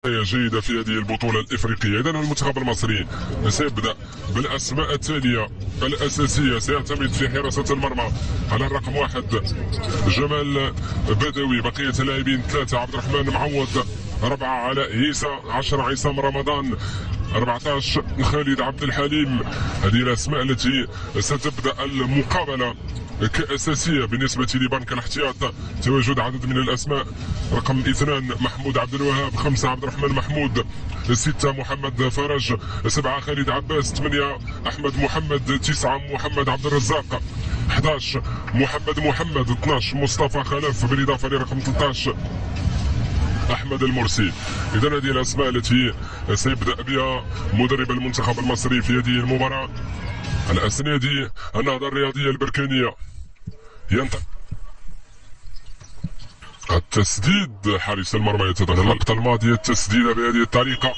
جيدة في هذه البطولة الإفريقية. إذن المنتخب المصري سيبدأ بالأسماء التالية الأساسية. سيعتمد في حراسة المرمى على الرقم 1 جمال بدوي، بقية اللاعبين 3 عبد الرحمن معوض، 4 علاء عيسى، 10 عصام رمضان، 14 خالد عبد الحليم. هذه الأسماء التي ستبدأ المقابلة كأساسية. بالنسبة لبنك الاحتياط تواجد عدد من الأسماء: رقم 2 محمود عبد الوهاب، 5 عبد الرحمن محمود، 6 محمد فرج، 7 خالد عباس، 8 أحمد محمد، 9 محمد عبد الرزاق، 11 محمد، 12 مصطفى خلف، بالإضافة لرقم 13 أحمد المرسي. إذن هذه الأسماء التي سيبدأ بها مدرب المنتخب المصري في هذه المباراة. الأسنادي النهضة الرياضية البركانية ينتقل التسديد. حارس المرمى يتدخل. اللقطة الماضية التسديدة بهذه الطريقة.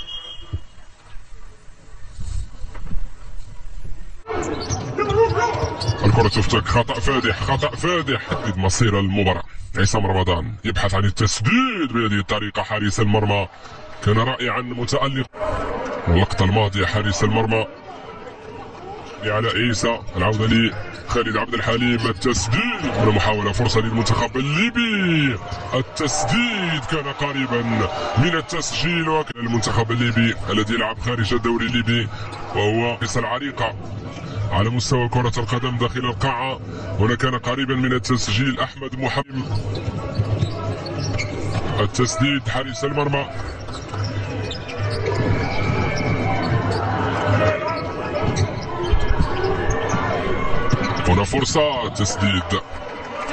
الكرة تفتك. خطأ فادح، خطأ فادح. مصير المباراة. عصام رمضان يبحث عن التسديد بهذه الطريقة. حارس المرمى كان رائعا متألق. اللقطة الماضية حارس المرمى لعلاء عيسى، العودة لخالد عبد الحليم، التسديد. محاولة، فرصة للمنتخب الليبي. التسديد كان قريبا من التسجيل. وكان المنتخب الليبي الذي يلعب خارج الدوري الليبي وهو قصة العريقة على مستوى كرة القدم داخل القاعة. هنا كان قريبا من التسجيل أحمد محمد. التسديد حارس المرمى. هنا فرصة تسديد.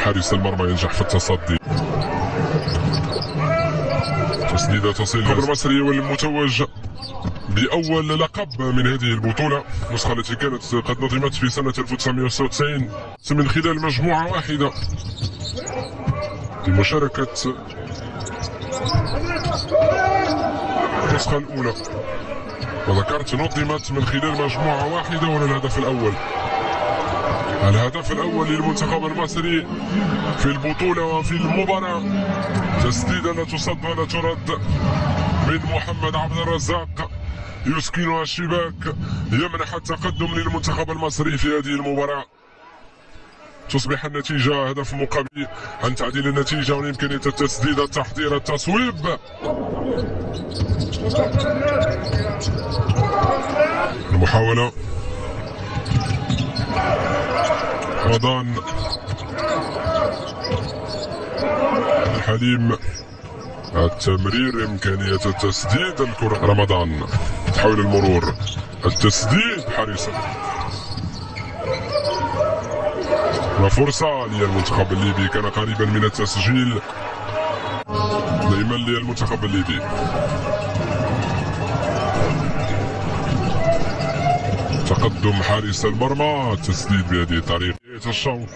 حارس المرمى ينجح في التصدي. تسديدة تصل المصري والمتوج بأول لقب من هذه البطولة، النسخة التي كانت قد نظمت في سنة 1996 من خلال مجموعة واحدة بمشاركة النسخة الأولى. وذكرت نظمت من خلال مجموعة واحدة. وهنا الهدف الأول. الهدف الأول للمنتخب المصري في البطولة وفي المباراة. تسديدة لا تصد ولا ترد من محمد عبد الرزاق يسكنها الشباك، يمنح التقدم للمنتخب المصري في هذه المباراة. تصبح النتيجة هدف مقابل عن تعديل النتيجة وإمكانية التسديد، التحضير، التصويب. المحاولة رمضان الحليم، التمرير، إمكانية التسديد، الكرة رمضان تحاول المرور، التسديد حارسا. وفرصة للمنتخب الليبي، كان قريبا من التسجيل دائما للمنتخب الليبي. تقدم حارس المرمى، التسديد بهذه الطريقة. الشوط.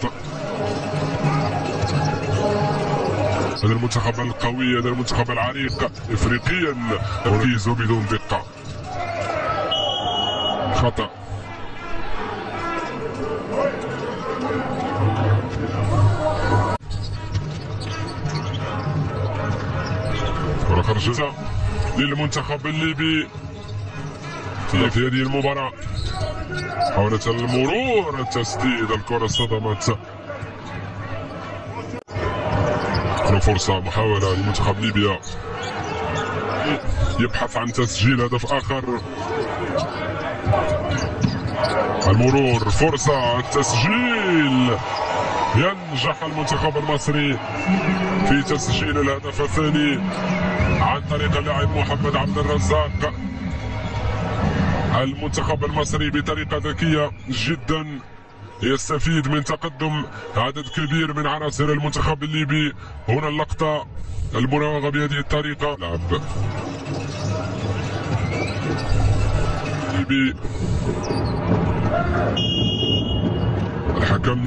هذا المنتخب القوي، هذا المنتخب العريق افريقيا، تركيز بدون دقة. خطأ. كرة خرجت للمنتخب الليبي في هذه المباراة. محاولة المرور، التسديد، الكرة اصطدمت. فرصة، محاولة لمنتخب ليبيا يبحث عن تسجيل هدف آخر. المرور، فرصة، التسجيل. ينجح المنتخب المصري في تسجيل الهدف الثاني عن طريق اللاعب محمد عبد الرزاق. المنتخب المصري بطريقة ذكية جدا يستفيد من تقدم عدد كبير من عناصر المنتخب الليبي. هنا اللقطة المراوغة بهذه الطريقة. لعب ليبي، الحكم.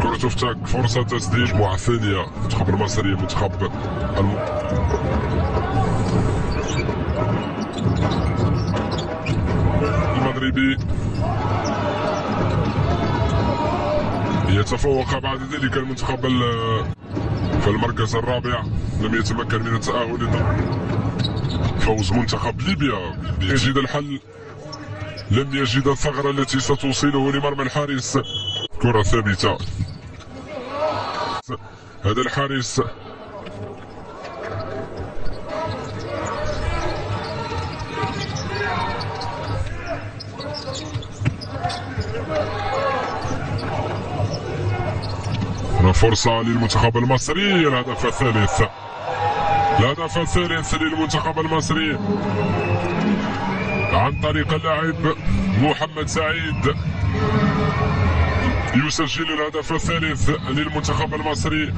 كرة تفتك، فرصة تسديد. مجموعة ثانية المنتخب المصري، المنتخب المغربي يتفوق بعد ذلك المنتخب في المركز الرابع، لم يتمكن من التأهل. فوز منتخب ليبيا. يجد الحل، لم يجد الثغرة التي ستوصله لمرمى الحارس. كرة ثابتة، هذا الحارس فرصة للمنتخب المصري. الهدف الثالث، الهدف الثالث للمنتخب المصري عن طريق اللاعب محمد سعيد، يسجل الهدف الثالث للمنتخب المصري.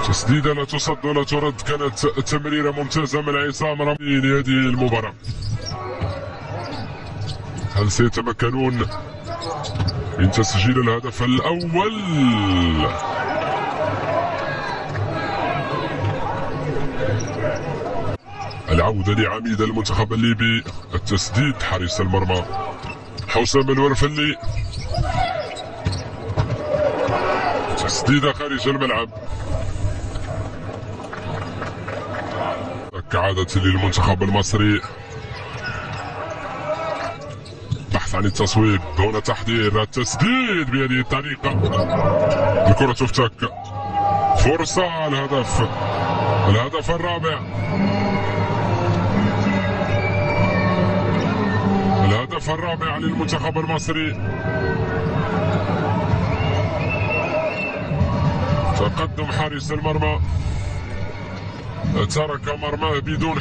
تسديدة لا تصد ولا ترد، كانت تمريرة ممتازة من عصام رمي لهذه المباراة. هل سيتمكنون من تسجيل الهدف الأول؟ العودة لعميد المنتخب الليبي، التسديد حارس المرمى حسام الورفلي، تسديدة خارج الملعب. كعادة للمنتخب المصري، بحث عن التصويب، هنا تحضير التسديد بهذه الطريقة، الكرة تفتك، فرصة الهدف، الهدف الرابع، الهدف الرابع للمنتخب المصري. تقدم حارس المرمى، ترك مرماه بدون